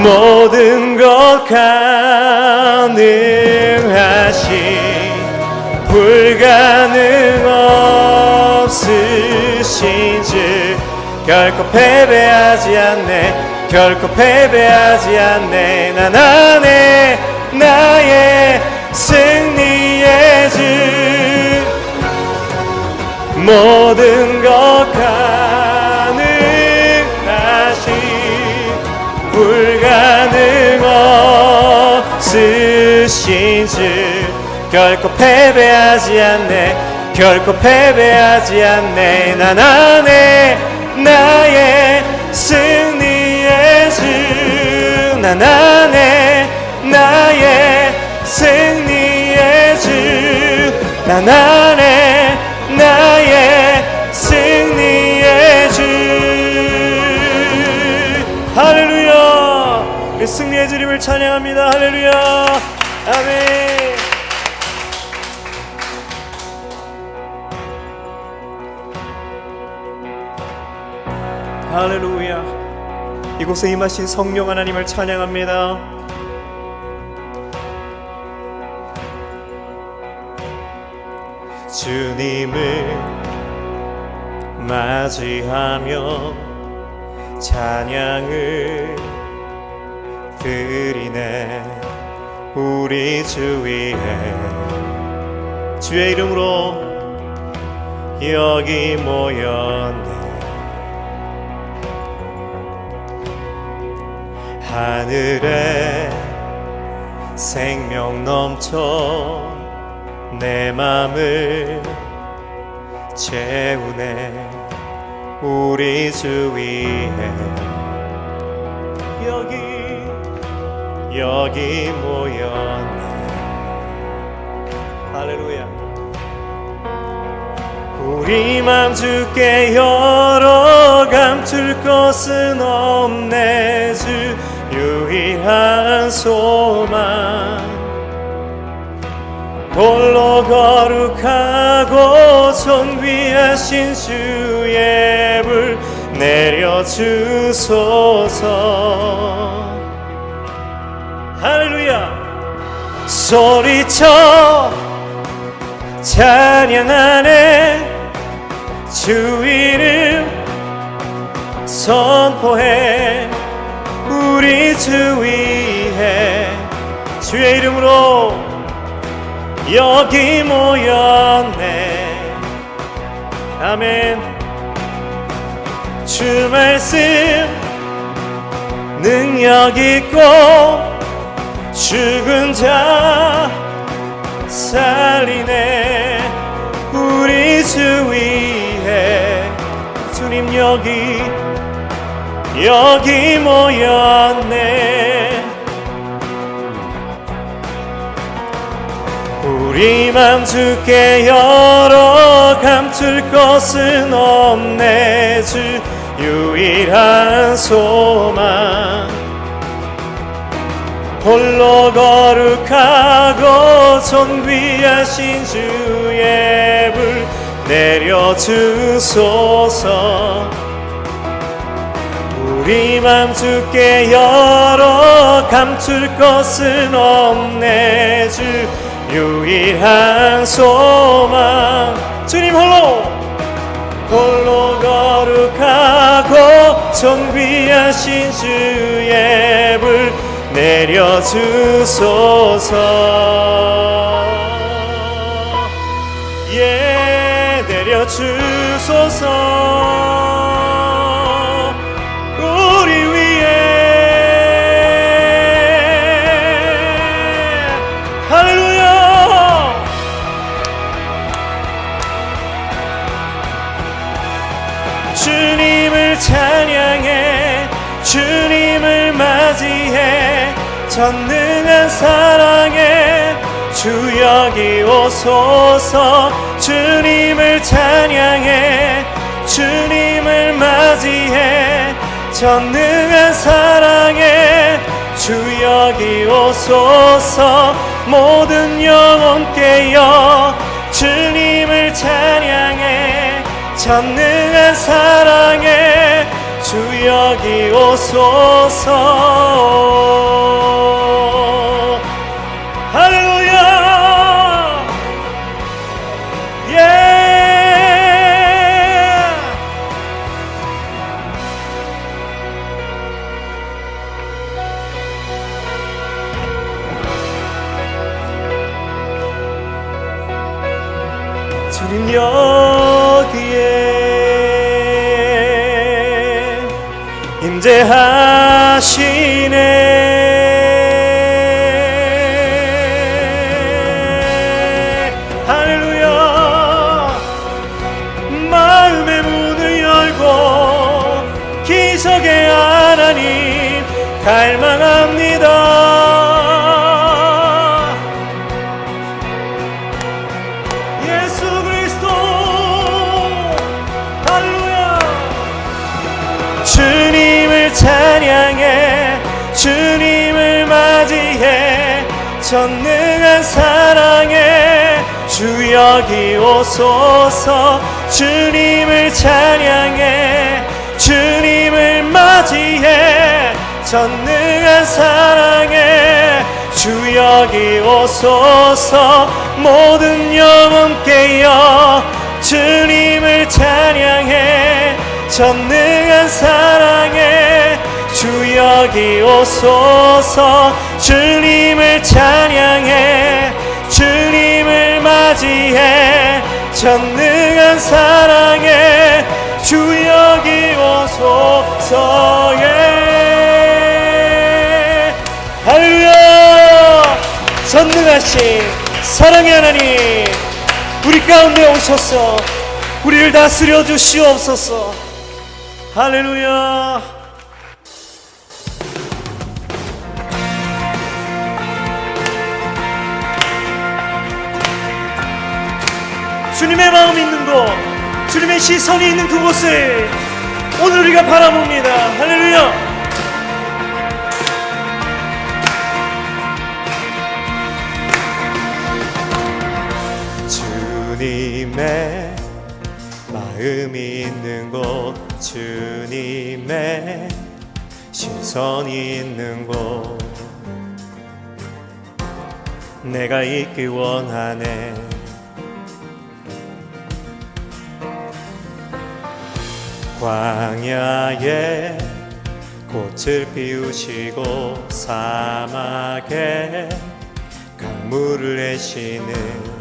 모든 것 가능하신 불가능 없으신 주 결코 패배하지 않네 결코 패배하지 않네 난 안에 나의 승리의 주 모든 것 가능하신 불가능 없으신 주 결코 패배하지 않네 결코 패배하지 않네 난 안에 나의 승리의 주 난 안에 나의 승리의 주 난 안에 나의 승리의 주 할렐루야 우리 승리의 주님을 찬양합니다 할렐루야 아멘 할렐루야 이곳에 임하신 성령 하나님을 찬양합니다 주님을 맞이하며 찬양을 드리네 우리 주 위에 주의 이름으로 여기 모였네 하늘에 생명 넘쳐 내 맘을 채우네 우리 주 위에 여기 모였네 할렐루야 우리 맘 주께 열어 감출 것은 없네 주 유일한 소망 홀로 거룩하고 존귀하신 주의 불 내려주소서 할렐루야 소리쳐 찬양하네 주 이름 선포해 우리 주 위에 주의 이름으로 여기 모였네 아멘 주 말씀 능력 있고 죽은 자 살리네 우리 주 위에 주님 여기 모였네 우리 맘 주께 열어 감출 것은 없네 주 유일한 소망 홀로 거룩하고 존귀하신 주의 불 내려주소서 우리 맘 주께 열어 감출 것은 없네 주 유일한 소망 주님 홀로 거룩하고 존귀하신 주의 불 내려주소서 예 내려주소서 우리 위에 할렐루야 주님을 찬양해 주님을 맞이해 전능한 사랑에 주 여기 오소서 주님을 찬양해 주님을 맞이해 전능한 사랑에 주 여기 오소서 모든 영혼 깨어 주님을 찬양해 전능한 사랑에 주 주 여기 오소서. 할렐루야. 주님 여기에 임재하시네. 할렐루야. 마음의 문을 열고 기적의 하나님 갈망합니다. 주님을 찬양해 주님을 맞이해 전능한 사랑에 주 여기 오소서. 주님을 찬양해 주님을 맞이해 전능한 사랑에 주 여기 오소서. 모든 영혼 깨어 주님을 찬양해 전능한 사랑에 주 여기 오소서. 주님을 찬양해 주님을 맞이해 전능한 사랑에 주 여기 오소서. 할렐루야. 전능하신 사랑의 하나님 우리 가운데 오셔서 우리를 다스려 주시옵소서. 할렐루야. 주님의 마음이 있는 곳, 주님의 시선이 있는 그곳을 오늘 우리가 바라봅니다. 할렐루야. 주님의 마음이 있는 곳, 주님의 시선이 있는 곳, 내가 있기 원하네. 광야에 꽃을 피우시고 사막에 강물을 내시는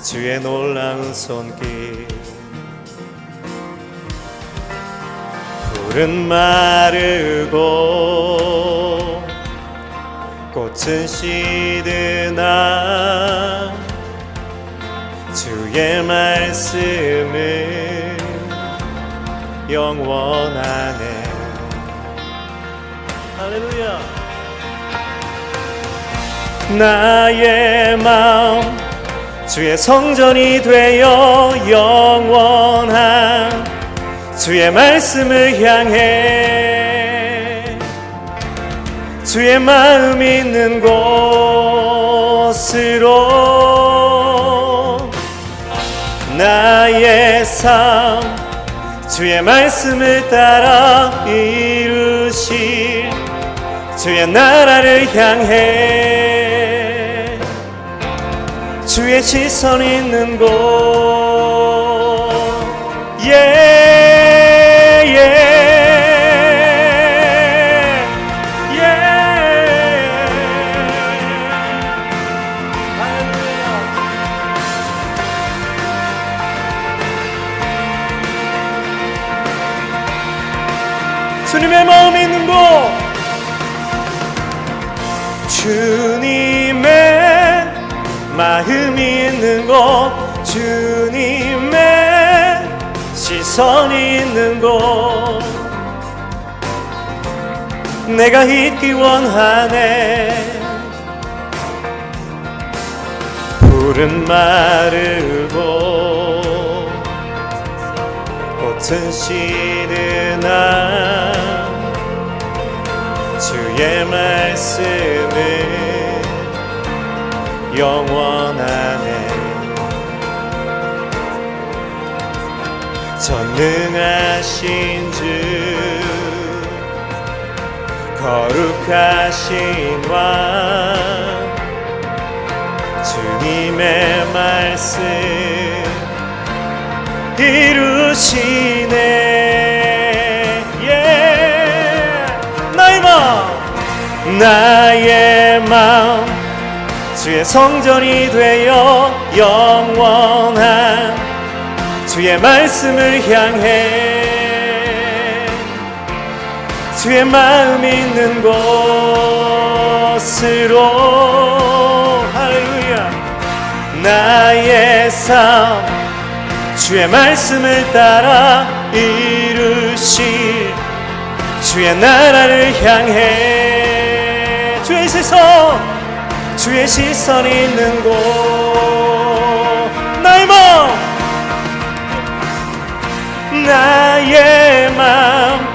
주의 놀라운 손길. 풀은 마르고 꽃은 시드나 주의 말씀은 영원하네. 할렐루야. 나의 마음 주의 성전이 되어 영원한 주의 말씀을 향해 주의 마음 있는 곳으로 나의 삶 주의 말씀을 따라 이루실 주의 나라를 향해 주의 시선 있는 곳. 주님의 마음이 있는 곳, 주님의 마음이 있는 곳, 주님의 시선이 있는 곳, 내가 있기 원하네. 풀은 마르고 꽃은 시드나 주의 말씀은 영원하네. 전능하신 주 거룩하신 왕 주님의 말씀 이루시네. 나의 마음 주의 성전이 되어 영원한 주의 말씀을 향해 주의 마음 있는 곳으로 할렐루야. 나의 삶 주의 말씀을 따라 이루실 주의 나라를 향해 주의 시선 있는 곳 나의 마음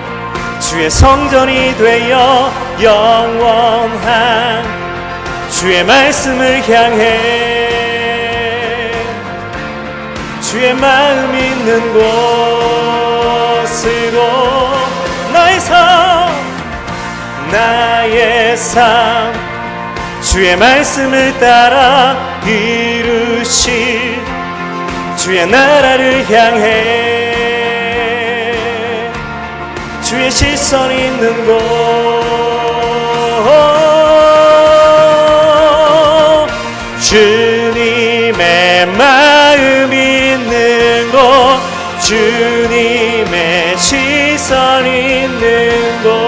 주의 성전이 되어 영원한 주의 말씀을 향해 주의 마음 있는 곳으로 나의 삶 주의 말씀을 따라 이루실 주의 나라를 향해 주의 시선 있는 곳 주님의 마음 있는 곳 주님의 시선 있는 곳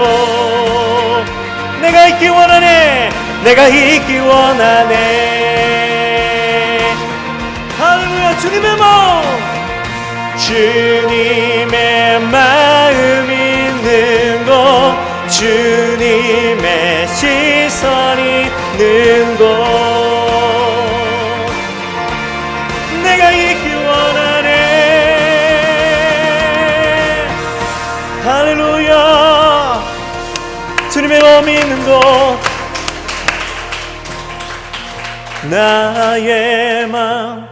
내가 있기 원하네. 내가 있기 원하네. 할렐루야. 주님의 마음 있는 곳 주님의 시선 있는 곳 내가 있기 원하네. 할렐루야. 주님의 마음 있는 곳 나의 마음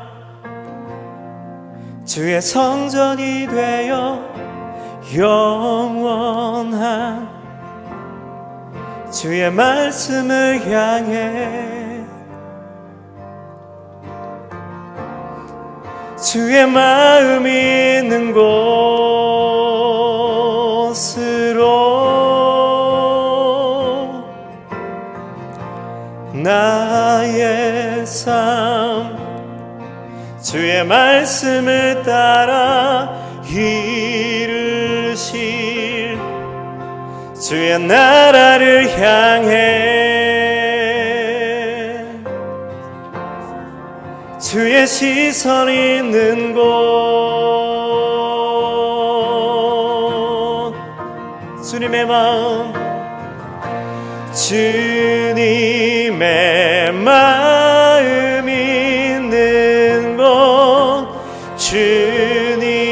주의 성전이 되어 영원한 주의 말씀을 향해 주의 마음 있는 곳으로 나의 삶 주의 말씀을 따라 이루실 주의 나라를 향해 주의 시선 있는 곳 주님의 마음 주님의 마음 있는 곳 주님의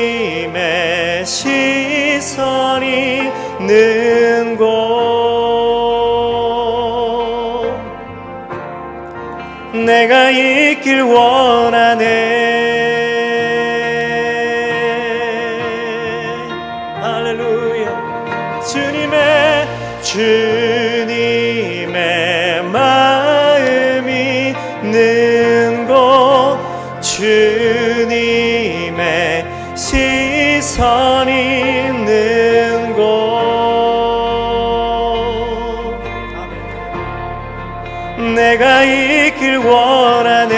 시선 있는 곳 내가 있길 원하네. 할렐루야. 주님의 마음 있는 곳 주님의 시선 있는 곳 내가 있길 원하네.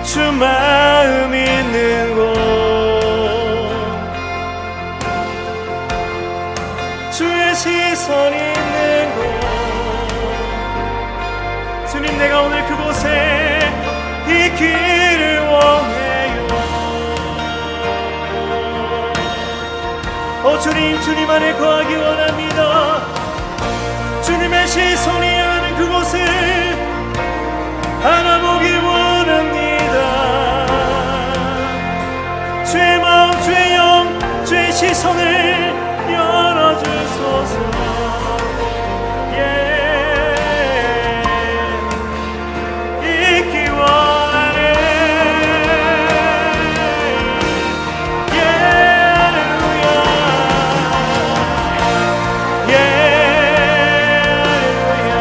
주 마음 있는 곳 주의 시선 있는 곳 주님 내가 오늘 그곳에 있기를 원해요. 주님 안에 거하기 원합니다. 주님의 시선이 향하는 그곳을 알아보기 원합니다. 주의 마음 주의 영 주의 시선을 열어주소서. 잊기 원하네. 할렐루야. 할렐루야.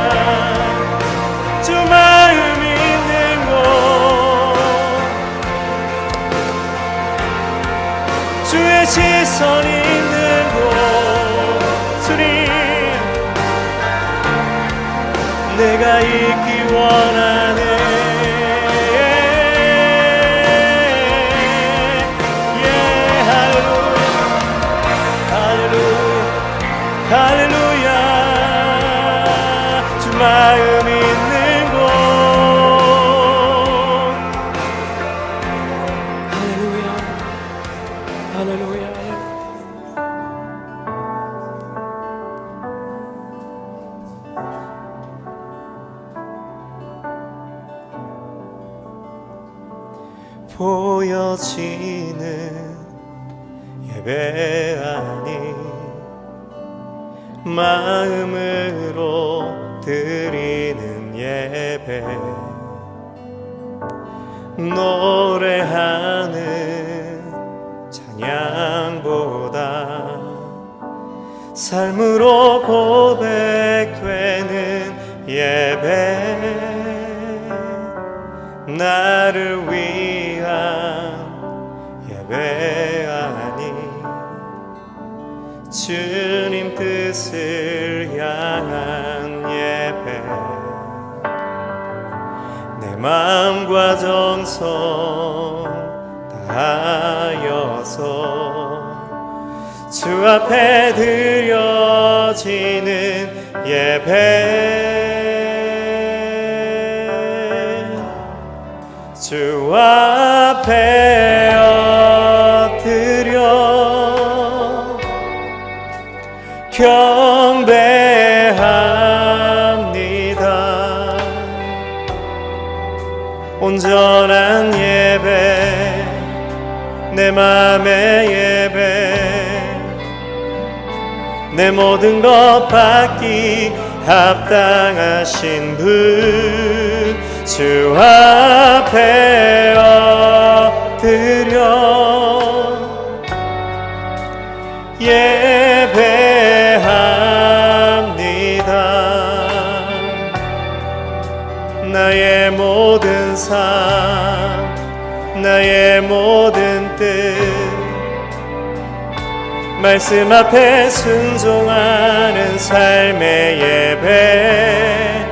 주 마음 있는 곳, 주의 시선이 있는 곳, 주님 내가 있기 원하네. 할렐루야. 주 마음 있는 곳. 할렐루야. 할렐루야. 보여지는 예배 아니 마음으로 드리는 예배, 노래하는 찬양보다 삶으로 고백되는 예배, 나를 위한 예배 아니 주님 뜻을 향한 예배, 내 마음과 정성 다하여서 주 앞에 드려지는 예배, 주 앞에 엎드려 경배합니다. 온전한 예배, 내 맘의 예배, 내 모든 것 받기 합당하신 분, 주 앞에 엎드려 예배합니다. 나의 모든 삶, 나의 모든 뜻, 말씀 앞에 순종하는 삶의 예배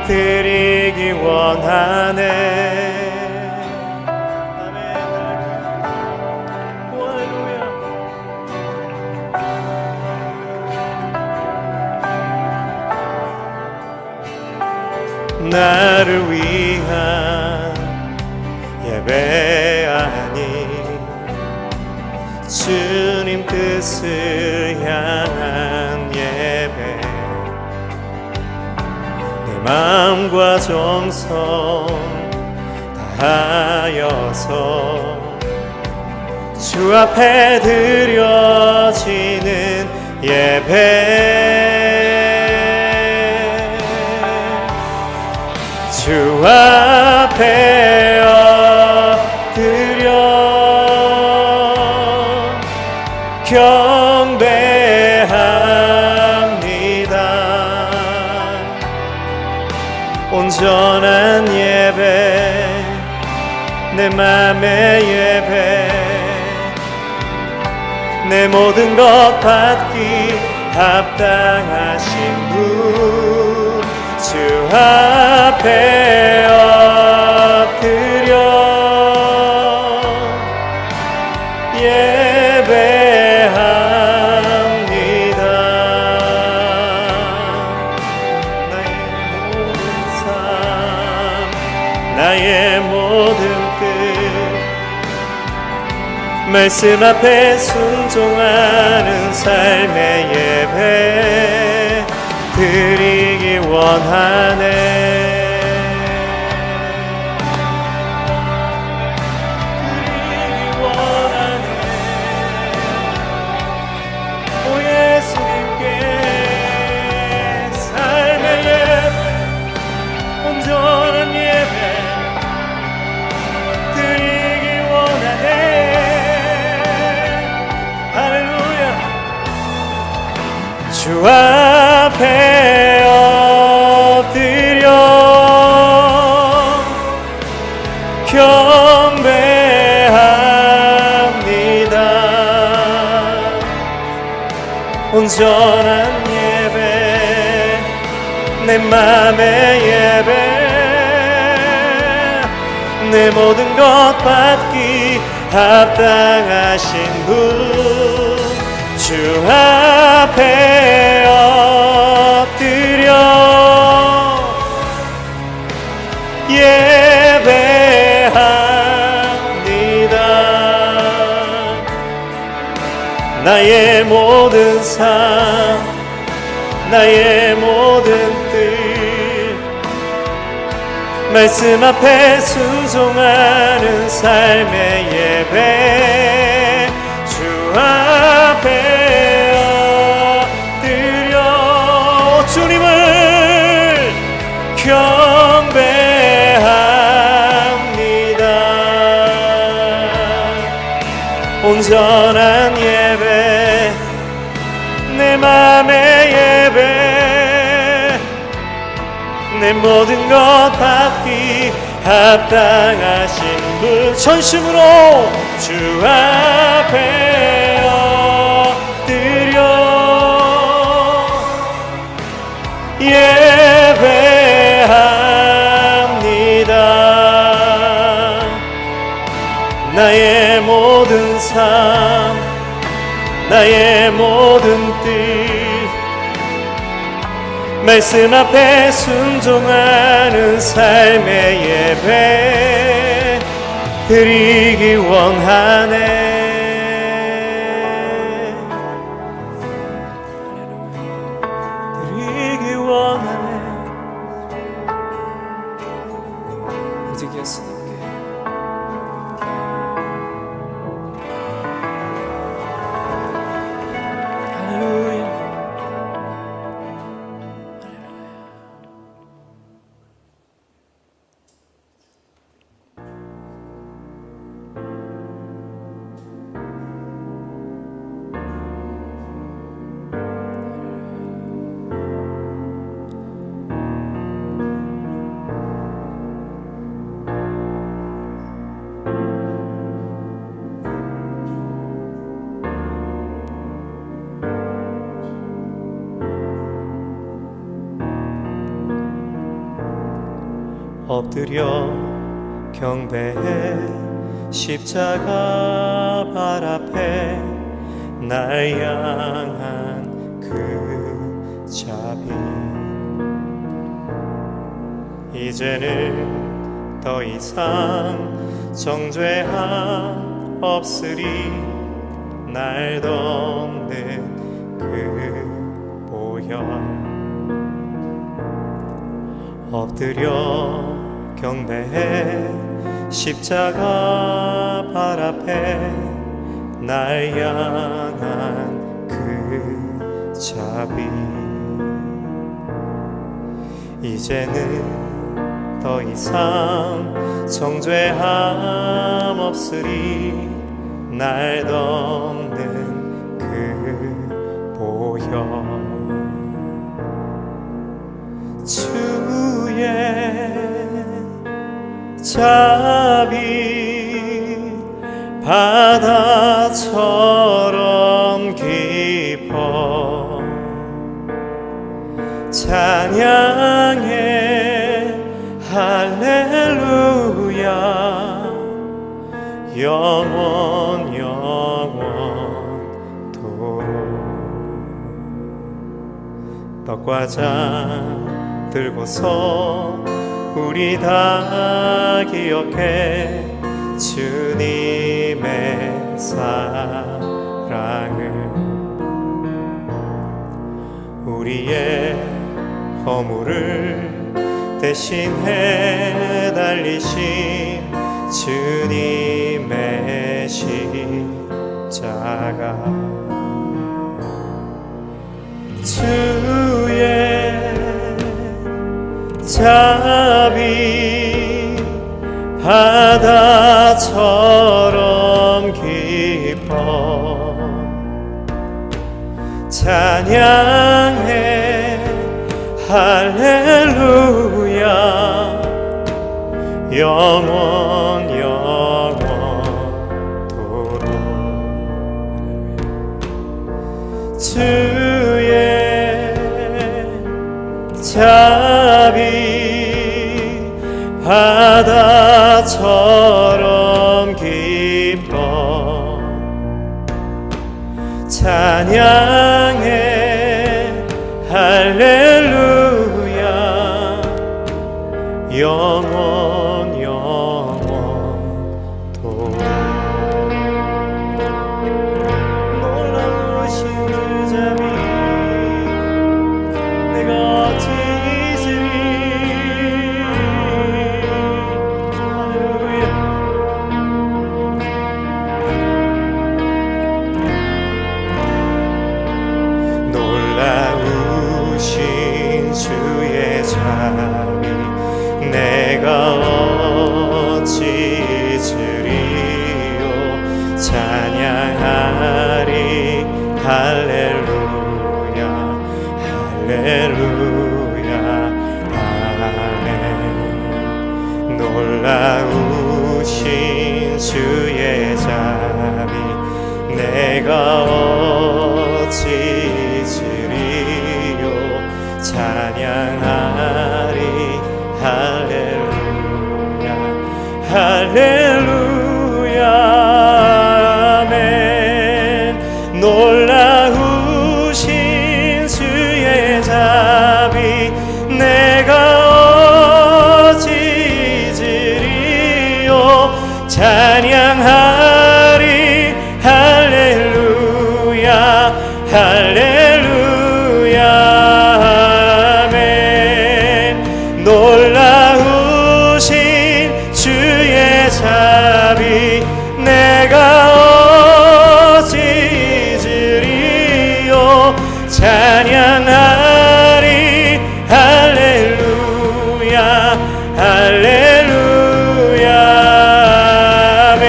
드리기 원하네. 나를 위한 예배 아니 주님 뜻을 향한 예배, 내 마음과 정성 다하여서 주 앞에 드려지는 예배, 주 앞에 엎드려 경배합니다. 온전한 예배, 내 맘의 예배, 내 모든 것 받기 합당하신 분, 주 앞에 엎드려 예배합니다. 나의 모든 삶, 나의 모든 뜻, 말씀 앞에 순종하는 삶의 예배 드리기 원하네. 드리기 원하네. 오 앞에 엎드려 경배합니다. 온전한 예배, 내 맘의 예배, 내 모든 것 받기 합당하신 분, 주 앞에 엎드려 예배합니다. 나의 모든 삶, 나의 모든 뜻, 말씀 앞에 순종하는 삶의 예배, 주 앞에 엎드려 주님을 경배합니다. 온전한 예배, 내 맘의 예배, 내 모든 것 받기 합당하신 분, 전심으로 주 앞에 엎드려 예배합니다. 나의 모든 삶, 나의 모든 뜻, 말씀 앞에 순종하는 삶의 예배 드리기 원하네. 드리기 원하네. 오직 예수님께 할렐루야. 엎드려 경배해 십자가 발 앞에 날 향한 그 자비, 이제는 더 이상 정죄함 없으리. 날 덮는 그 보혈, 엎드려 경배해 십자가 발 앞에 날 향한 그 자비, 이제는 더 이상 정죄함 없으리. 날 덮는 그 보혈, 주의 자비 바다처럼 깊어 찬양해 할렐루야. 영원 영원토록 떡과 잔 들고서 우리 다 기억해 주님의 사랑을. 우리의 허물을 대신해 달리신 주님의 십자가, 주의 자비 바다처럼 깊어 찬양 할렐루야 영원 영원토록 주의 자비 바다처럼 깊어 찬양해 할렐루야 영원 영원토록 놀라우신 그 자비 내가 어찌 잊으리 할렐루야 놀라우신 주의 자비 내가 어찌 잊으리요 찬양하리 할렐루야 할렐루야 아멘 놀라우신 주의 자비 내가 어찌 잊으리요 찬양하리 할렐루야 할렐루야 아멘 놀라우신 주의 자비 내가 어찌 잊으리요 찬양하리 할렐루야 할렐루야 아멘 놀라우신 주의 자비 내가 어찌 잊으리요 찬양하리 할렐루야 할렐루야 아멘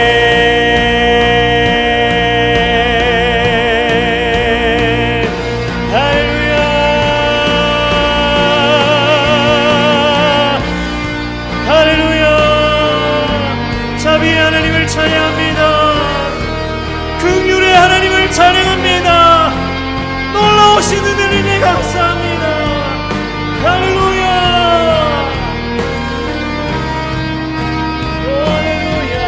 할렐루야 자비의 하나님을 찬양합니다 긍휼의 하나님을 찬양합니다 놀라우신 은혜를 감사합니다 할렐루야 할렐루야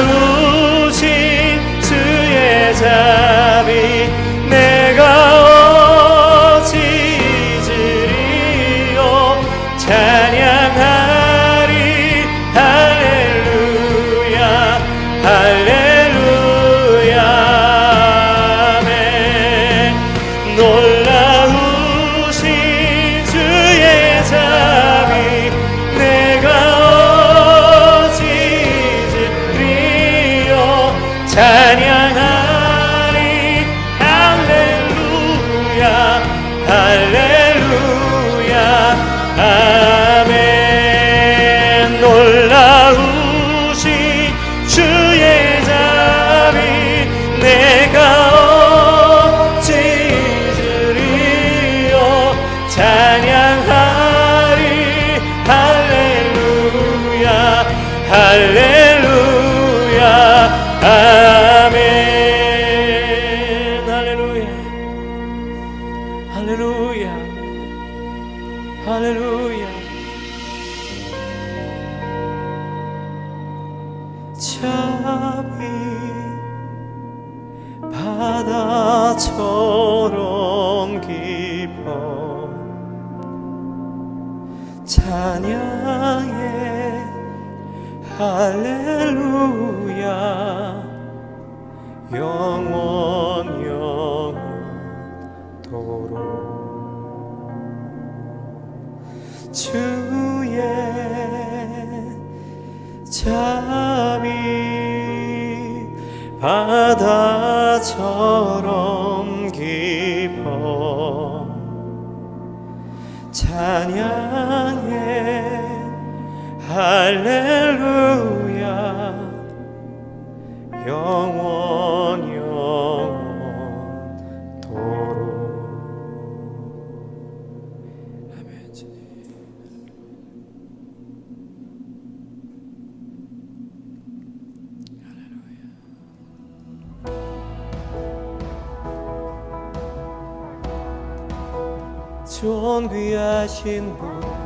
놀라우신 주의 자비 내가 어찌 잊으리요 찬양하리 할렐루야 할렐루야 아멘 놀라우신 주의 자비 내가 어찌 잊으리요 찬양하리 할렐루야 할렐루야 아멘 놀라우신 주의 자비 내가 어찌 잊으리요 찬양하리 할렐루야 할렐루야 아멘 할렐루야 할렐루야 할렐루야 자비 바다처럼 깊어 찬양해 할렐루야 영원 영원토록 주의 자비 바다처럼 깊어 찬양해 할렐루야 영원 영원토록 존귀하신 분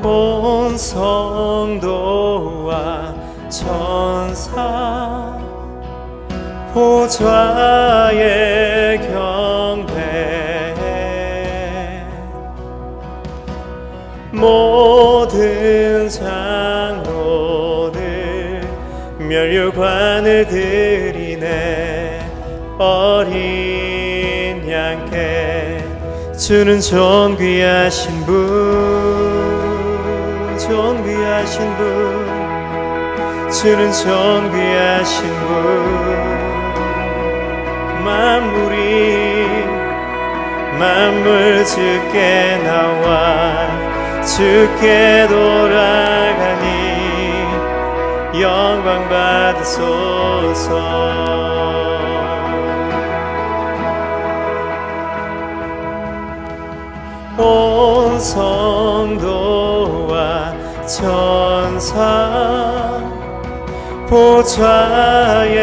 온 성도와 천사 보좌의 경배 모든 장로들 면류관을 드리네 어린 양께 주는 존귀하신 분 존귀하신 분 주는 존귀하신 분 만물 주께 나와 주께 돌아가니 영광 받으소서 온 성도와 천사 보좌의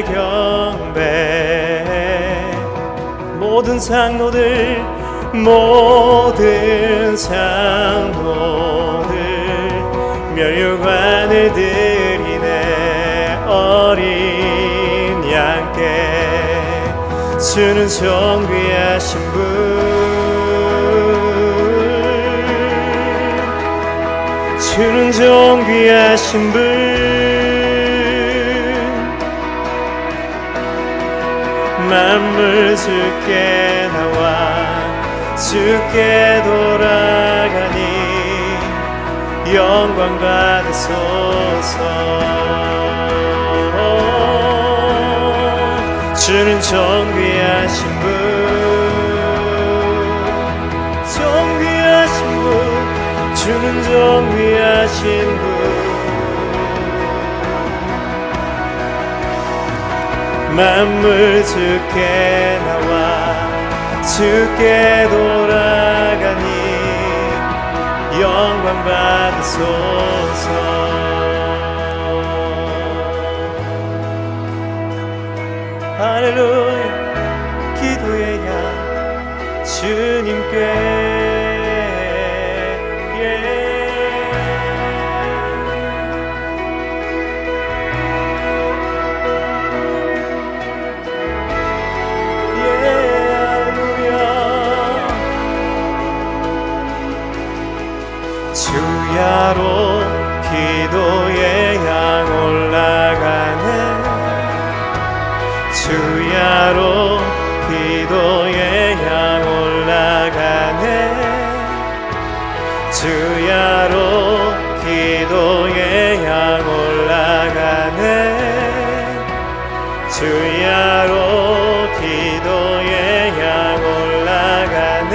경배 모든 장로들 면류관을 드리네 어린 양께 주는 존귀하신 분 주는 존귀하신 분 만물 주께 나와 주께 돌아가니 영광 받으소서 주는 존귀하신 분 존귀하신 분 주는 존귀하신 분 만물 주께 나와 주께 돌아가니 영광 받으소서 할렐루야 기도의 양 주님께 주야로 기도의 양 올라가네 주야로 기도의 양 올라가네 주야로 기도의 양 올라가네 주야로 기도의 양 올라가네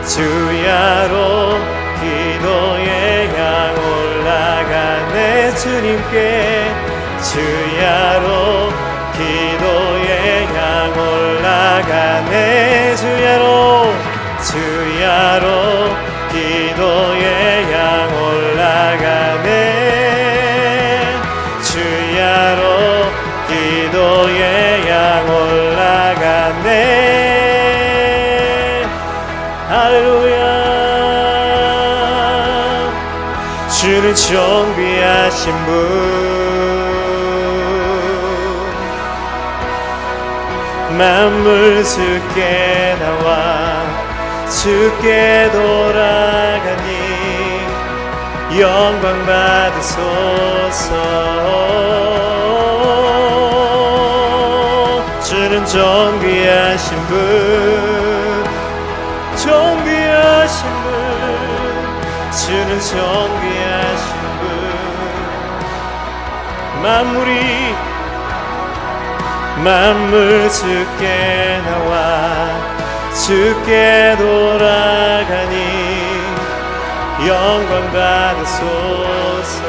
주야로 기도의 양 올라가네 주님께 주야로 기도의 양 올라가네 주야로 기도의 양 올라가네 주야로 기도의 양 올라가네 할렐루야 주는 존귀하신 분 만물 주께 나와 주께 돌아가니 영광 받으소서 주는 존귀하신 분 존귀하신 분 주는 존귀하신 분 만물 주께 나와 주께 돌아가니 영광 받으소서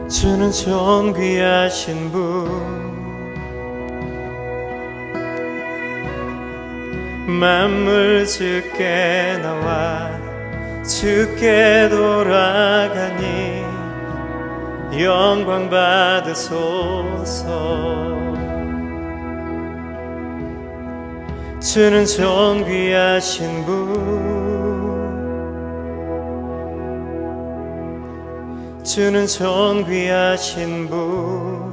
주는 존귀하신 분, 만물 주께 나와 주께 돌아가니 영광 받으소서. 주는 존귀하신 분, 주는 존귀하신 분,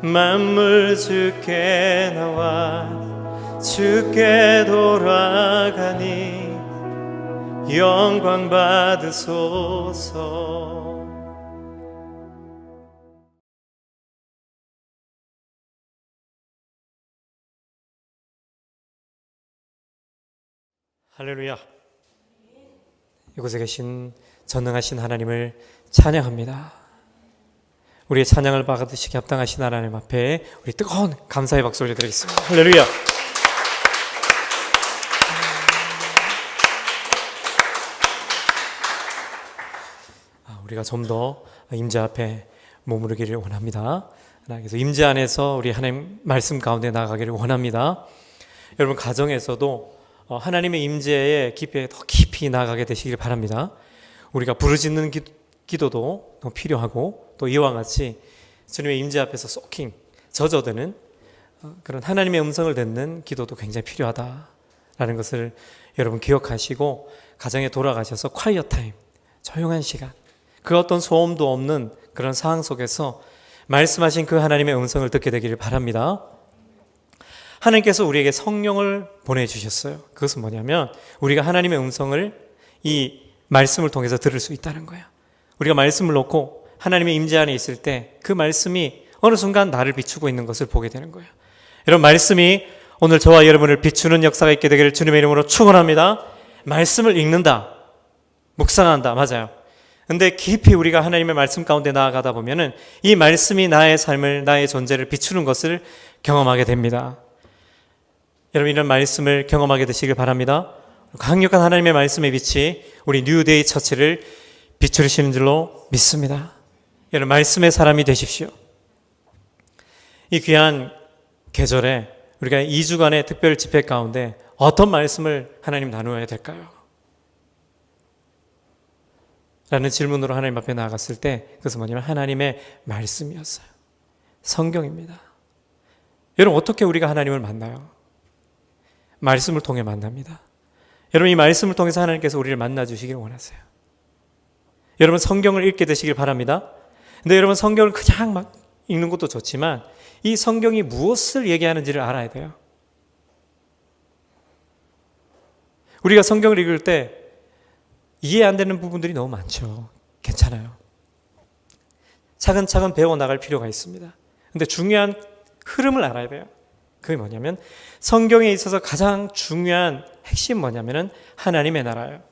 만물 주께 나와 주께 돌아가니 영광 받으소서. 할렐루야. 이곳에 계신 전능하신 하나님을 찬양합니다. 우리의 찬양을 받으시기 합당하신 하나님 앞에 우리 뜨거운 감사의 박수 올려드리겠습니다. 할렐루야. 우리가 좀 더 임재 앞에 머무르기를 원합니다. 그래서 임재 안에서 우리 하나님 말씀 가운데 나아가기를 원합니다. 여러분 가정에서도 하나님의 임재에 더 깊이 나아가게 되시길 바랍니다. 우리가 부르짖는 기도도 너무 필요하고, 또 이와 같이 주님의 임재 앞에서 소킹, 젖어드는 그런 하나님의 음성을 듣는 기도도 굉장히 필요하다라는 것을 여러분 기억하시고, 가정에 돌아가셔서 콰이어 타임, 조용한 시간, 그 어떤 소음도 없는 그런 상황 속에서 말씀하신 그 하나님의 음성을 듣게 되기를 바랍니다. 하나님께서 우리에게 성령을 보내주셨어요. 그것은 뭐냐면 우리가 하나님의 음성을 이 말씀을 통해서 들을 수 있다는 거예요. 우리가 말씀을 놓고 하나님의 임재 안에 있을 때 그 말씀이 어느 순간 나를 비추고 있는 것을 보게 되는 거예요. 이런 말씀이 오늘 저와 여러분을 비추는 역사가 있게 되기를 주님의 이름으로 축원합니다. 말씀을 읽는다, 묵상한다, 맞아요. 근데 깊이 우리가 하나님의 말씀 가운데 나아가다 보면은 이 말씀이 나의 삶을, 나의 존재를 비추는 것을 경험하게 됩니다. 여러분 이런 말씀을 경험하게 되시길 바랍니다. 강력한 하나님의 말씀의 빛이 우리 뉴데이 처치를 비추시는 줄로 믿습니다. 여러분 말씀의 사람이 되십시오. 이 귀한 계절에 우리가 2주간의 특별 집회 가운데 어떤 말씀을 하나님 나누어야 될까요? 라는 질문으로 하나님 앞에 나아갔을 때 그것은 뭐냐면 하나님의 말씀이었어요. 성경입니다. 여러분 어떻게 우리가 하나님을 만나요? 말씀을 통해 만납니다. 여러분 이 말씀을 통해서 하나님께서 우리를 만나주시길 원하세요. 여러분 성경을 읽게 되시길 바랍니다. 근데 여러분 성경을 그냥 막 읽는 것도 좋지만 이 성경이 무엇을 얘기하는지를 알아야 돼요. 우리가 성경을 읽을 때 이해 안 되는 부분들이 너무 많죠. 괜찮아요. 차근차근 배워나갈 필요가 있습니다. 근데 중요한 흐름을 알아야 돼요. 그게 뭐냐면 성경에 있어서 가장 중요한 핵심 뭐냐면은 하나님의 나라예요.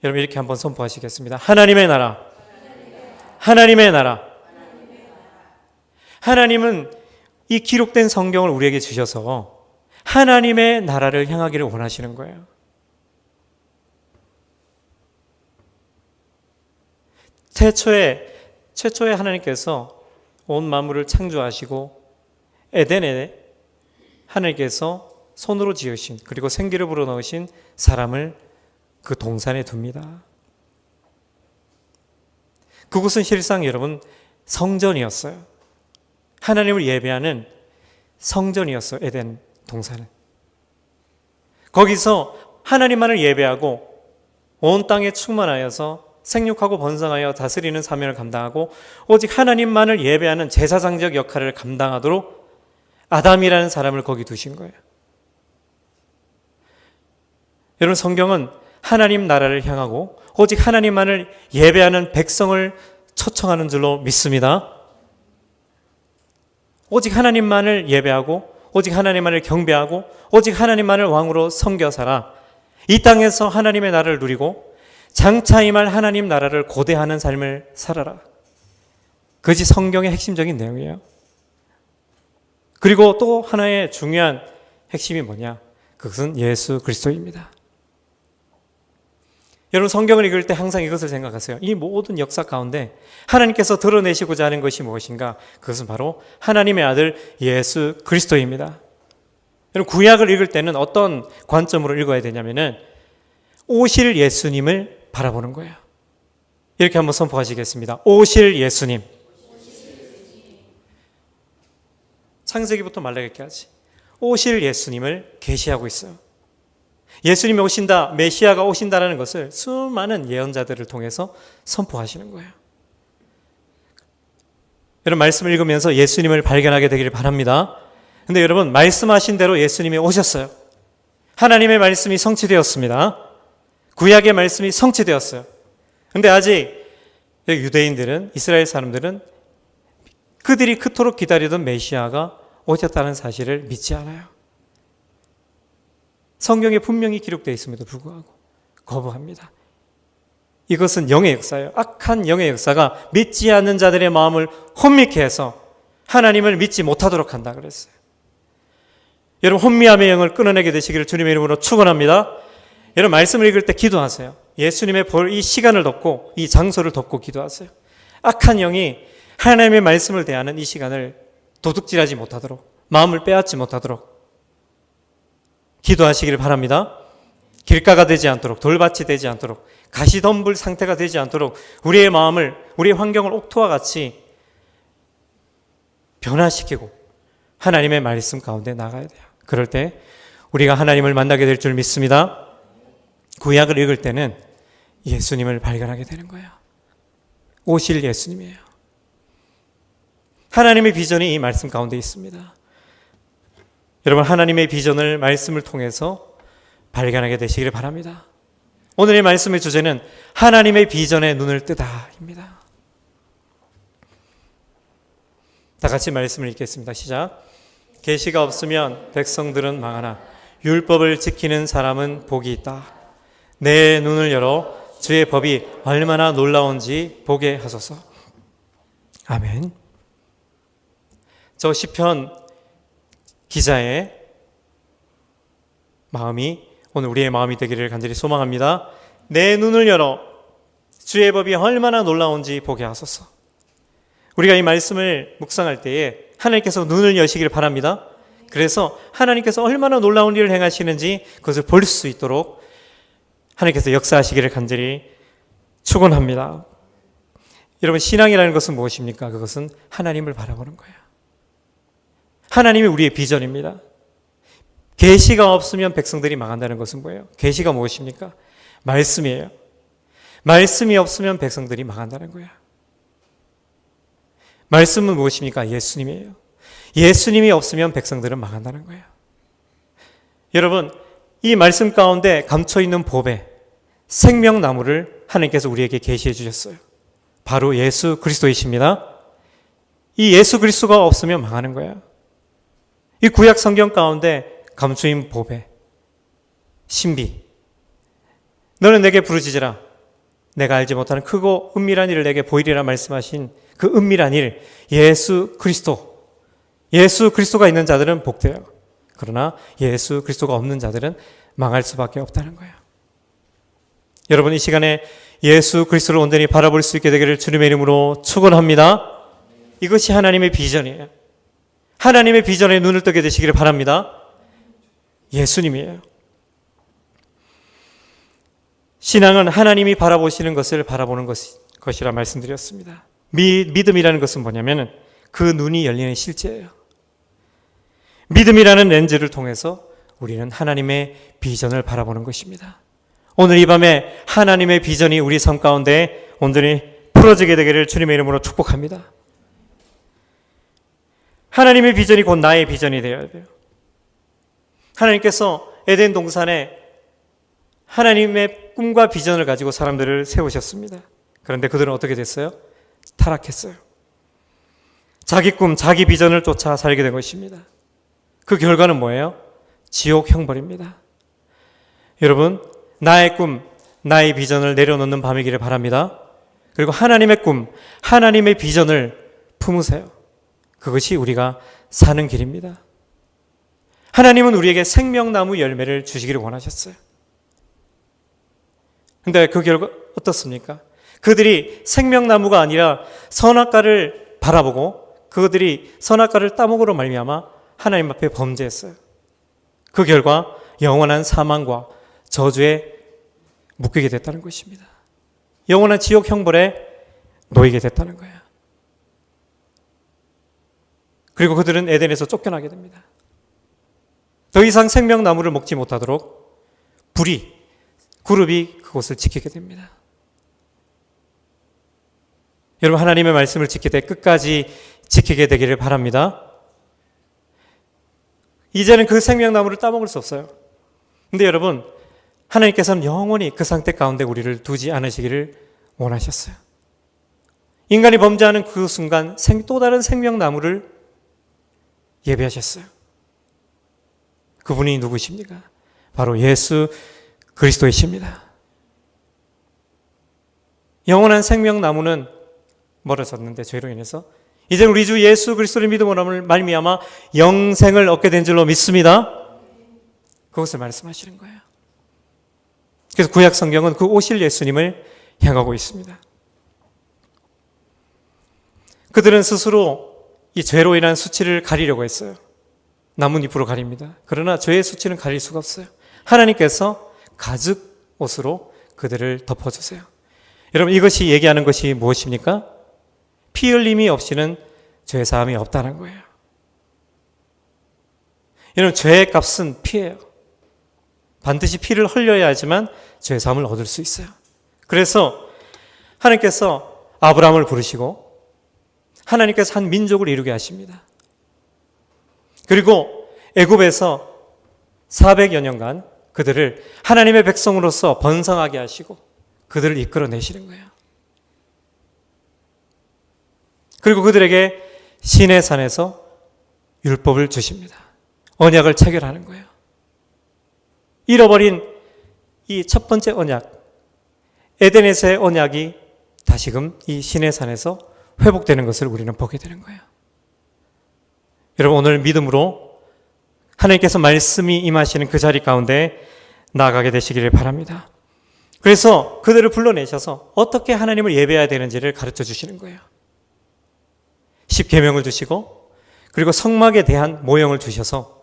여러분 이렇게 한번 선포하시겠습니다. 하나님의 나라. 하나님의 나라. 하나님은 이 기록된 성경을 우리에게 주셔서 하나님의 나라를 향하기를 원하시는 거예요. 최초에 하나님께서 온 만물을 창조하시고 에덴에 하나님께서 손으로 지으신, 그리고 생기를 불어넣으신 사람을 그 동산에 둡니다. 그곳은 실상 여러분 성전이었어요. 하나님을 예배하는 성전이었어요. 에덴 동산은. 거기서 하나님만을 예배하고 온 땅에 충만하여서 생육하고 번성하여 다스리는 사명을 감당하고 오직 하나님만을 예배하는 제사장적 역할을 감당하도록 아담이라는 사람을 거기 두신 거예요. 여러분 성경은 하나님 나라를 향하고 오직 하나님만을 예배하는 백성을 초청하는 줄로 믿습니다. 오직 하나님만을 예배하고 오직 하나님만을 경배하고 오직 하나님만을 왕으로 섬겨 살아 이 땅에서 하나님의 나라를 누리고 장차 임할 하나님 나라를 고대하는 삶을 살아라. 그것이 성경의 핵심적인 내용이에요. 그리고 또 하나의 중요한 핵심이 뭐냐? 그것은 예수 그리스도입니다. 여러분 성경을 읽을 때 항상 이것을 생각하세요. 이 모든 역사 가운데 하나님께서 드러내시고자 하는 것이 무엇인가? 그것은 바로 하나님의 아들 예수 그리스도입니다. 여러분 구약을 읽을 때는 어떤 관점으로 읽어야 되냐면은 오실 예수님을 바라보는 거예요. 이렇게 한번 선포하시겠습니다. 오실 예수님. 창세기부터 말라기까지 오실 예수님을 계시하고 있어요. 예수님이 오신다, 메시아가 오신다라는 것을 수많은 예언자들을 통해서 선포하시는 거예요. 여러분 말씀을 읽으면서 예수님을 발견하게 되기를 바랍니다. 근데 여러분 말씀하신 대로 예수님이 오셨어요. 하나님의 말씀이 성취되었습니다. 구약의 말씀이 성취되었어요. 근데 아직 유대인들은, 이스라엘 사람들은 그들이 그토록 기다리던 메시아가 오셨다는 사실을 믿지 않아요. 성경에 분명히 기록되어 있음에도 불구하고 거부합니다. 이것은 영의 역사예요. 악한 영의 역사가 믿지 않는 자들의 마음을 혼미케 해서 하나님을 믿지 못하도록 한다 그랬어요. 여러분 혼미함의 영을 끊어내게 되시기를 주님의 이름으로 축원합니다. 여러분 말씀을 읽을 때 기도하세요. 예수님의 볼 이 시간을 덮고 이 장소를 덮고 기도하세요. 악한 영이 하나님의 말씀을 대하는 이 시간을 도둑질하지 못하도록, 마음을 빼앗지 못하도록 기도하시기를 바랍니다. 길가가 되지 않도록, 돌밭이 되지 않도록, 가시덤불 상태가 되지 않도록 우리의 마음을, 우리의 환경을 옥토와 같이 변화시키고 하나님의 말씀 가운데 나가야 돼요. 그럴 때 우리가 하나님을 만나게 될 줄 믿습니다. 구약을 읽을 때는 예수님을 발견하게 되는 거예요. 오실 예수님이에요. 하나님의 비전이 이 말씀 가운데 있습니다. 여러분 하나님의 비전을 말씀을 통해서 발견하게 되시기를 바랍니다. 오늘의 말씀의 주제는 하나님의 비전에 눈을 뜨다입니다. 다 같이 말씀을 읽겠습니다. 시작. 계시가 없으면 백성들은 망하나 율법을 지키는 사람은 복이 있다. 내 눈을 열어 주의 법이 얼마나 놀라운지 보게 하소서. 아멘. 저 시편 기자의 마음이 오늘 우리의 마음이 되기를 간절히 소망합니다. 내 눈을 열어 주의 법이 얼마나 놀라운지 보게 하소서. 우리가 이 말씀을 묵상할 때에 하나님께서 눈을 여시기를 바랍니다. 그래서 하나님께서 얼마나 놀라운 일을 행하시는지 그것을 볼 수 있도록 하나님께서 역사하시기를 간절히 축원합니다. 여러분 신앙이라는 것은 무엇입니까? 그것은 하나님을 바라보는 거예요. 하나님이 우리의 비전입니다. 계시가 없으면 백성들이 망한다는 것은 뭐예요? 계시가 무엇입니까? 말씀이에요. 말씀이 없으면 백성들이 망한다는 거예요. 말씀은 무엇입니까? 예수님이에요. 예수님이 없으면 백성들은 망한다는 거예요. 여러분 이 말씀 가운데 감춰있는 법에 생명나무를 하나님께서 우리에게 계시해 주셨어요. 바로 예수 그리스도이십니다. 이 예수 그리스도가 없으면 망하는 거예요. 이 구약 성경 가운데 감추인 법에 신비, 너는 내게 부르짖으라 내가 알지 못하는 크고 은밀한 일을 내게 보이리라 말씀하신 그 은밀한 일, 예수 그리스도가 있는 자들은 복돼요. 그러나 예수 그리스도가 없는 자들은 망할 수밖에 없다는 거예요. 여러분 이 시간에 예수 그리스도를 온전히 바라볼 수 있게 되기를 주님의 이름으로 축원합니다. 이것이 하나님의 비전이에요. 하나님의 비전에 눈을 뜨게 되시기를 바랍니다. 예수님이에요. 신앙은 하나님이 바라보시는 것을 바라보는 것이라 말씀드렸습니다. 믿음이라는 것은 뭐냐면 그 눈이 열리는 실제예요. 믿음이라는 렌즈를 통해서 우리는 하나님의 비전을 바라보는 것입니다. 오늘 이 밤에 하나님의 비전이 우리 삶 가운데 온전히 풀어지게 되기를 주님의 이름으로 축복합니다. 하나님의 비전이 곧 나의 비전이 되어야 돼요. 하나님께서 에덴 동산에 하나님의 꿈과 비전을 가지고 사람들을 세우셨습니다. 그런데 그들은 어떻게 됐어요? 타락했어요. 자기 꿈, 자기 비전을 쫓아 살게 된 것입니다. 그 결과는 뭐예요? 지옥 형벌입니다. 여러분, 나의 꿈, 나의 비전을 내려놓는 밤이기를 바랍니다. 그리고 하나님의 꿈, 하나님의 비전을 품으세요. 그것이 우리가 사는 길입니다. 하나님은 우리에게 생명나무 열매를 주시기를 원하셨어요. 근데 그 결과 어떻습니까? 그들이 생명나무가 아니라 선악과를 바라보고 그들이 선악과를 따먹으로 말미암아 하나님 앞에 범죄했어요. 그 결과 영원한 사망과 저주에 묶이게 됐다는 것입니다. 영원한 지옥 형벌에 놓이게 됐다는 거예요. 그리고 그들은 에덴에서 쫓겨나게 됩니다. 더 이상 생명나무를 먹지 못하도록 그룹이 그곳을 지키게 됩니다. 여러분, 하나님의 말씀을 지키되 끝까지 지키게 되기를 바랍니다. 이제는 그 생명나무를 따먹을 수 없어요. 근데 여러분, 하나님께서는 영원히 그 상태 가운데 우리를 두지 않으시기를 원하셨어요. 인간이 범죄하는 그 순간 또 다른 생명나무를 예배하셨어요. 그분이 누구십니까? 바로 예수 그리스도이십니다. 영원한 생명나무는 멀어졌는데 죄로 인해서 이제 우리 주 예수 그리스도를 믿음으로 말미암아 영생을 얻게 된 줄로 믿습니다. 그것을 말씀하시는 거예요. 그래서 구약 성경은 그 오실 예수님을 향하고 있습니다. 그들은 스스로 이 죄로 인한 수치를 가리려고 했어요. 나뭇잎으로 가립니다. 그러나 죄의 수치는 가릴 수가 없어요. 하나님께서 가죽 옷으로 그들을 덮어주세요. 여러분, 이것이 얘기하는 것이 무엇입니까? 피 흘림이 없이는 죄사함이 없다는 거예요. 여러분, 죄의 값은 피예요. 반드시 피를 흘려야 하지만 죄사함을 얻을 수 있어요. 그래서 하나님께서 아브라함을 부르시고 하나님께서 한 민족을 이루게 하십니다. 그리고 애굽에서 400여 년간 그들을 하나님의 백성으로서 번성하게 하시고 그들을 이끌어내시는 거예요. 그리고 그들에게 시내산에서 율법을 주십니다. 언약을 체결하는 거예요. 잃어버린 이 첫 번째 언약, 에덴에서의 언약이 다시금 이 시내산에서 회복되는 것을 우리는 보게 되는 거예요. 여러분, 오늘 믿음으로 하나님께서 말씀이 임하시는 그 자리 가운데 나아가게 되시기를 바랍니다. 그래서 그들을 불러내셔서 어떻게 하나님을 예배해야 되는지를 가르쳐 주시는 거예요. 10계명을 주시고 그리고 성막에 대한 모형을 주셔서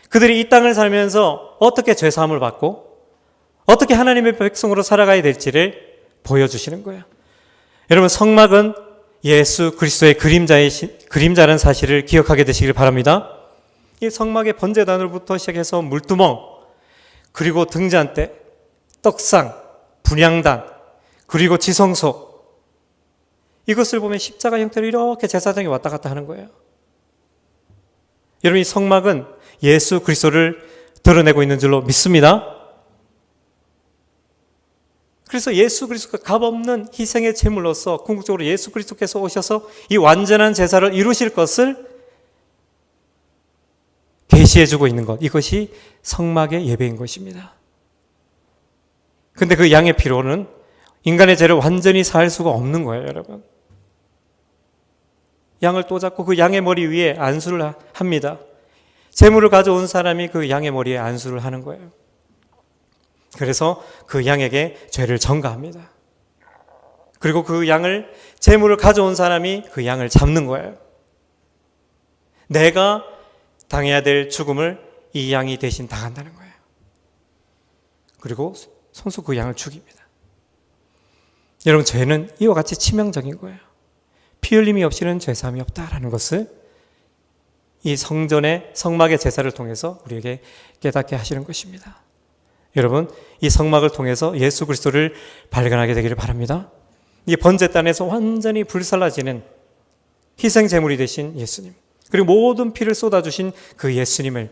그들이 이 땅을 살면서 어떻게 죄사함을 받고 어떻게 하나님의 백성으로 살아가야 될지를 보여주시는 거예요. 여러분, 성막은 예수 그리스도의 그림자라는 사실을 기억하게 되시길 바랍니다. 이 성막의 번제단으로부터 시작해서 물두멍, 그리고 등잔대, 떡상, 분향단, 그리고 지성소, 이것을 보면 십자가 형태로 이렇게 제사장이 왔다 갔다 하는 거예요. 여러분, 이 성막은 예수 그리스도를 드러내고 있는 줄로 믿습니다. 그래서 예수 그리스도가 값없는 희생의 제물로서 궁극적으로 예수 그리스도께서 오셔서 이 완전한 제사를 이루실 것을 계시해주고 있는 것, 이것이 성막의 예배인 것입니다. 근데 그 양의 피로는 인간의 죄를 완전히 사할 수가 없는 거예요, 여러분. 양을 또 잡고 그 양의 머리 위에 안수를 합니다. 제물을 가져온 사람이 그 양의 머리에 안수를 하는 거예요. 그래서 그 양에게 죄를 전가합니다. 그리고 그 양을, 제물을 가져온 사람이 그 양을 잡는 거예요. 내가 당해야 될 죽음을 이 양이 대신 당한다는 거예요. 그리고 손수 그 양을 죽입니다. 여러분, 죄는 이와 같이 치명적인 거예요. 피 흘림이 없이는 죄사함이 없다라는 것을 이 성전의 성막의 제사를 통해서 우리에게 깨닫게 하시는 것입니다. 여러분, 이 성막을 통해서 예수 그리스도를 발견하게 되기를 바랍니다. 이 번제단에서 완전히 불살라지는 희생 제물이 되신 예수님, 그리고 모든 피를 쏟아주신 그 예수님을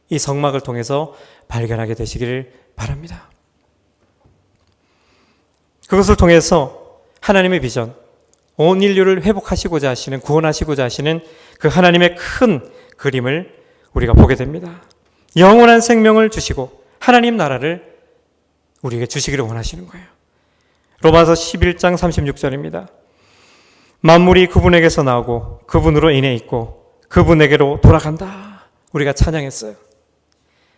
이 성막을 통해서 발견하게 되시기를 바랍니다. 그것을 통해서 하나님의 비전, 온 인류를 회복하시고자 하시는, 구원하시고자 하시는 그 하나님의 큰 그림을 우리가 보게 됩니다. 영원한 생명을 주시고 하나님 나라를 우리에게 주시기를 원하시는 거예요. 로마서 11장 36절입니다. 만물이 그분에게서 나오고 그분으로 인해 있고 그분에게로 돌아간다. 우리가 찬양했어요.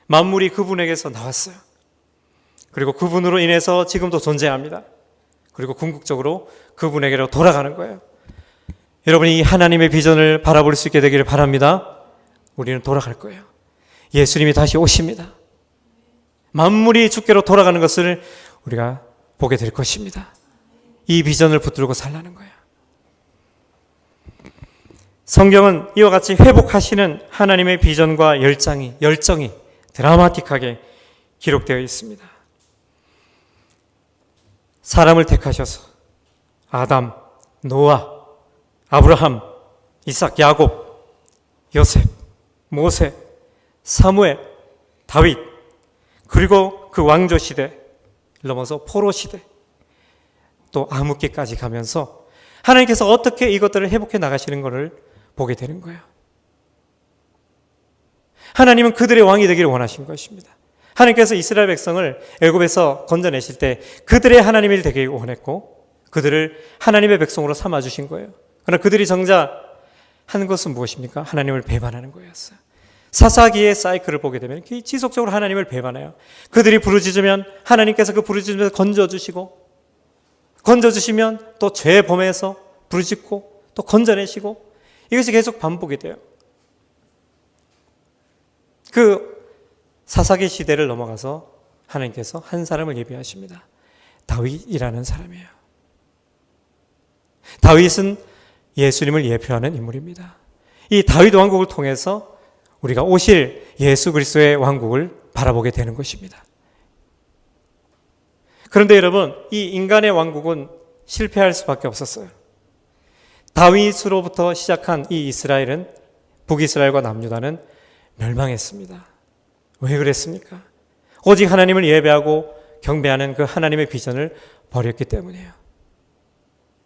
만물이 그분에게서 나왔어요. 그리고 그분으로 인해서 지금도 존재합니다. 그리고 궁극적으로 그분에게로 돌아가는 거예요. 여러분이 이 하나님의 비전을 바라볼 수 있게 되기를 바랍니다. 우리는 돌아갈 거예요. 예수님이 다시 오십니다. 만물이 주께로 돌아가는 것을 우리가 보게 될 것입니다. 이 비전을 붙들고 살라는 거예요. 성경은 이와 같이 회복하시는 하나님의 비전과 열정이 드라마틱하게 기록되어 있습니다. 사람을 택하셔서 아담, 노아, 아브라함, 이삭, 야곱, 요셉, 모세, 사무엘, 다윗, 그리고 그 왕조 시대 넘어서 포로 시대, 또 암흑기까지 가면서 하나님께서 어떻게 이것들을 회복해 나가시는 것을 보게 되는 거예요. 하나님은 그들의 왕이 되기를 원하신 것입니다. 하나님께서 이스라엘 백성을 애굽에서 건져내실 때 그들의 하나님이 되기를 원했고 그들을 하나님의 백성으로 삼아주신 거예요. 그러나 그들이 정작 한 것은 무엇입니까? 하나님을 배반하는 거였어요. 사사기의 사이클을 보게 되면 지속적으로 하나님을 배반해요. 그들이 부르짖으면 하나님께서 그 부르짖으면서 건져주시면 또 죄 범해서 부르짖고 또 건져내시고 이것이 계속 반복이 돼요. 그 사사기 시대를 넘어가서 하나님께서 한 사람을 예비하십니다. 다윗이라는 사람이에요. 다윗은 예수님을 예표하는 인물입니다. 이 다윗 왕국을 통해서 우리가 오실 예수 그리스도의 왕국을 바라보게 되는 것입니다. 그런데 여러분, 이 인간의 왕국은 실패할 수밖에 없었어요. 다윗으로부터 시작한 이 이스라엘은 북이스라엘과 남유다는 멸망했습니다. 왜 그랬습니까? 오직 하나님을 예배하고 경배하는 그 하나님의 비전을 버렸기 때문이에요.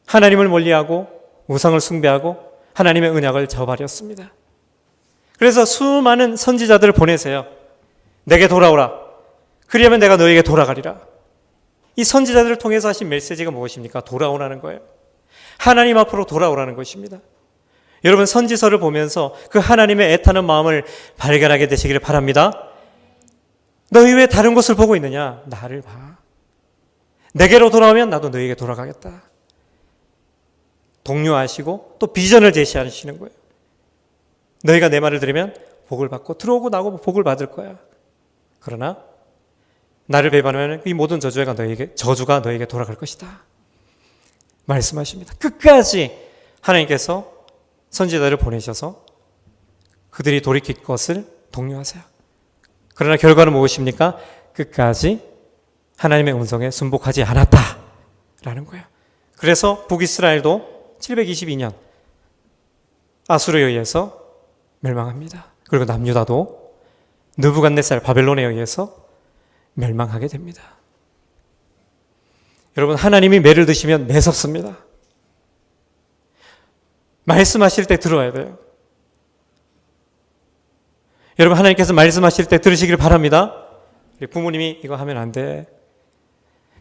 하나님을 멀리하고 우상을 숭배하고 하나님의 언약을 저버렸습니다. 그래서 수많은 선지자들을 보내세요. 내게 돌아오라. 그리하면 내가 너에게 돌아가리라. 이 선지자들을 통해서 하신 메시지가 무엇입니까? 돌아오라는 거예요. 하나님 앞으로 돌아오라는 것입니다. 여러분 선지서를 보면서 그 하나님의 애타는 마음을 발견하게 되시기를 바랍니다. 너희 왜 다른 곳을 보고 있느냐? 나를 봐. 내게로 돌아오면 나도 너희에게 돌아가겠다. 독려하시고 또 비전을 제시하시는 거예요. 너희가 내 말을 들으면 복을 받고 들어오고 나오고 복을 받을 거야. 그러나 나를 배반하면 이 모든 저주가 너희에게 돌아갈 것이다. 말씀하십니다. 끝까지 하나님께서 선지자들을 보내셔서 그들이 돌이킬 것을 독려하세요. 그러나 결과는 무엇입니까? 끝까지 하나님의 음성에 순복하지 않았다라는 거예요. 그래서 북이스라엘도 722년 아수르에 의해서 멸망합니다. 그리고 남유다도 느부갓네살 바벨론에 의해서 멸망하게 됩니다. 여러분 하나님이 매를 드시면 매섭습니다. 말씀하실 때 들어야 돼요. 여러분 하나님께서 말씀하실 때 들으시길 바랍니다. 우리 부모님이 이거 하면 안 돼.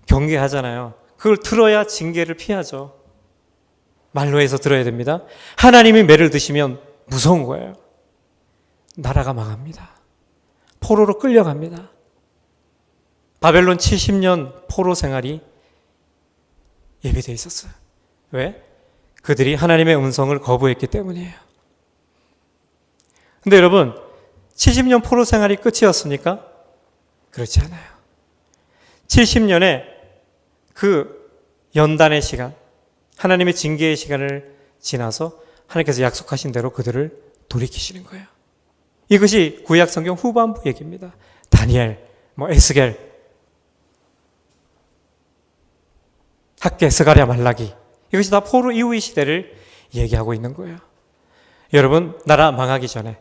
경계하잖아요. 그걸 들어야 징계를 피하죠. 말로 해서 들어야 됩니다. 하나님이 매를 드시면 무서운 거예요. 나라가 망합니다. 포로로 끌려갑니다. 바벨론 70년 포로 생활이 예비되어 있었어요. 왜? 그들이 하나님의 음성을 거부했기 때문이에요. 근데 여러분 70년 포로 생활이 끝이었습니까? 그렇지 않아요. 70년의 그 연단의 시간, 하나님의 징계의 시간을 지나서 하나님께서 약속하신 대로 그들을 돌이키시는 거예요. 이것이 구약 성경 후반부 얘기입니다. 다니엘, 에스겔, 학개, 스가랴, 말라기 이것이 다 포로 이후의 시대를 얘기하고 있는 거예요. 여러분 나라 망하기 전에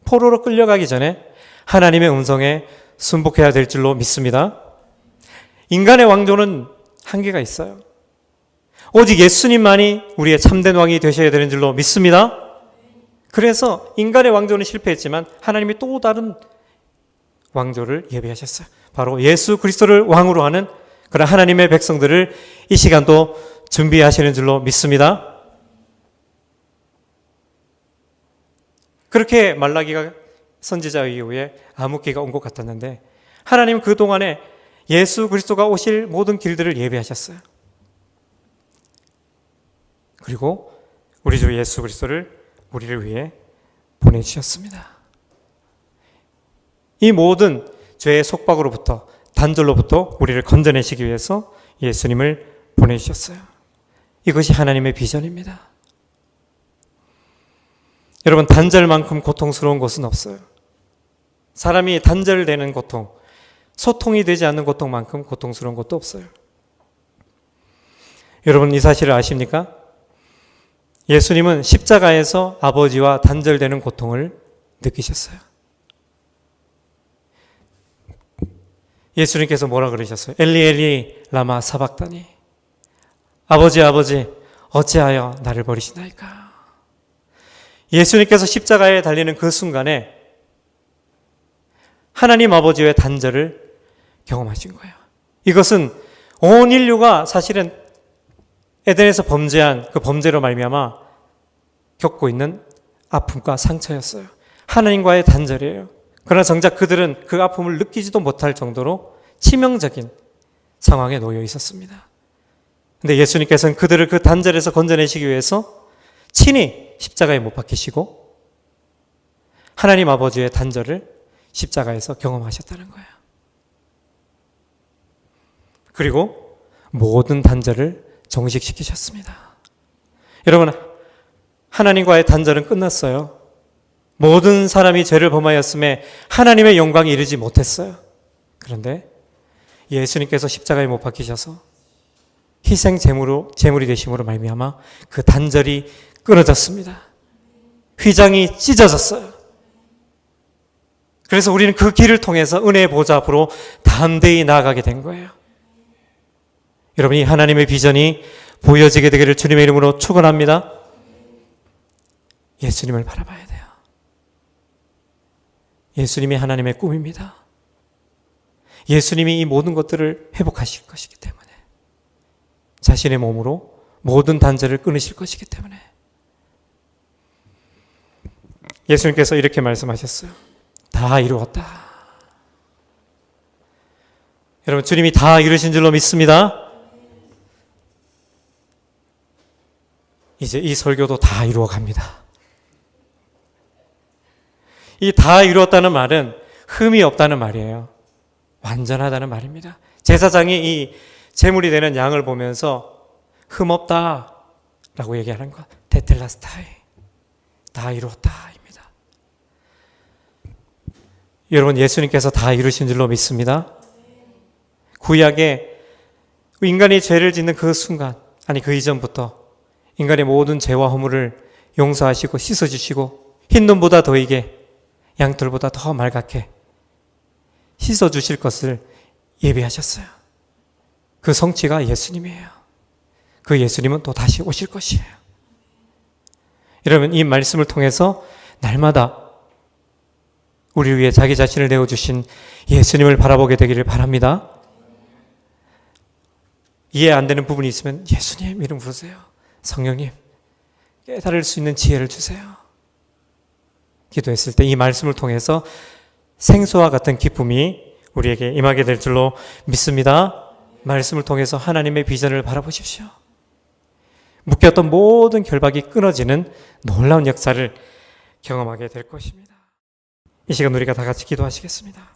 포로로 끌려가기 전에 하나님의 음성에 순복해야 될 줄로 믿습니다. 인간의 왕조는 한계가 있어요. 오직 예수님만이 우리의 참된 왕이 되셔야 되는 줄로 믿습니다. 그래서 인간의 왕조는 실패했지만 하나님이 또 다른 왕조를 예비하셨어요. 바로 예수 그리스도를 왕으로 하는 그런 하나님의 백성들을 이 시간도 준비하시는 줄로 믿습니다. 그렇게 말라기가 선지자 이후에 암흑기가 온 것 같았는데 하나님은 그동안에 예수 그리스도가 오실 모든 길들을 예비하셨어요. 그리고 우리 주 예수 그리스도를 우리를 위해 보내주셨습니다. 이 모든 죄의 속박으로부터, 단절로부터 우리를 건져내시기 위해서 예수님을 보내주셨어요. 이것이 하나님의 비전입니다. 여러분, 단절만큼 고통스러운 것은 없어요. 사람이 단절되는 고통, 소통이 되지 않는 고통만큼 고통스러운 것도 없어요. 여러분, 이 사실을 아십니까? 예수님은 십자가에서 아버지와 단절되는 고통을 느끼셨어요. 예수님께서 뭐라 그러셨어요? 엘리 엘리 라마 사박다니. 아버지 아버지 어찌하여 나를 버리시나이까. 예수님께서 십자가에 달리는 그 순간에 하나님 아버지의 단절을 경험하신 거예요. 이것은 온 인류가 사실은 에덴에서 범죄한 그 범죄로 말미암아 겪고 있는 아픔과 상처였어요. 하나님과의 단절이에요. 그러나 정작 그들은 그 아픔을 느끼지도 못할 정도로 치명적인 상황에 놓여 있었습니다. 근데 예수님께서는 그들을 그 단절에서 건져내시기 위해서 친히 십자가에 못 박히시고 하나님 아버지의 단절을 십자가에서 경험하셨다는 거예요. 그리고 모든 단절을 정식시키셨습니다. 여러분, 하나님과의 단절은 끝났어요. 모든 사람이 죄를 범하였음에 하나님의 영광이 이르지 못했어요. 그런데 예수님께서 십자가에 못 박히셔서 희생 제물이 되심으로 말미암아 그 단절이 끊어졌습니다. 휘장이 찢어졌어요. 그래서 우리는 그 길을 통해서 은혜의 보좌 앞으로 담대히 나아가게 된 거예요. 여러분, 이 하나님의 비전이 보여지게 되기를 주님의 이름으로 축원합니다. 예수님을 바라봐야 돼요. 예수님이 하나님의 꿈입니다. 예수님이 이 모든 것들을 회복하실 것이기 때문에, 자신의 몸으로 모든 단절을 끊으실 것이기 때문에 예수님께서 이렇게 말씀하셨어요. 다 이루었다. 여러분, 주님이 다 이루신 줄로 믿습니다. 이제 이 설교도 다 이루어갑니다. 이 다 이루었다는 말은 흠이 없다는 말이에요. 완전하다는 말입니다. 제사장이 이 제물이 되는 양을 보면서 흠 없다 라고 얘기하는 것, 테텔라스타이, 다 이루었다입니다. 여러분, 예수님께서 다 이루신 줄로 믿습니다. 구약에 인간이 죄를 짓는 그 순간, 아니 그 이전부터 인간의 모든 죄와 허물을 용서하시고 씻어주시고 흰 눈보다 더이게 양털보다 더 맑게 씻어주실 것을 예비하셨어요. 그 성취가 예수님이에요. 그 예수님은 또 다시 오실 것이에요. 여러분, 이 말씀을 통해서 날마다 우리 위해 자기 자신을 내어주신 예수님을 바라보게 되기를 바랍니다. 이해 안 되는 부분이 있으면 예수님 이름 부르세요. 성령님, 깨달을 수 있는 지혜를 주세요. 기도했을 때 이 말씀을 통해서 생수와 같은 기쁨이 우리에게 임하게 될 줄로 믿습니다. 말씀을 통해서 하나님의 비전을 바라보십시오. 묶였던 모든 결박이 끊어지는 놀라운 역사를 경험하게 될 것입니다. 이 시간 우리가 다 같이 기도하시겠습니다.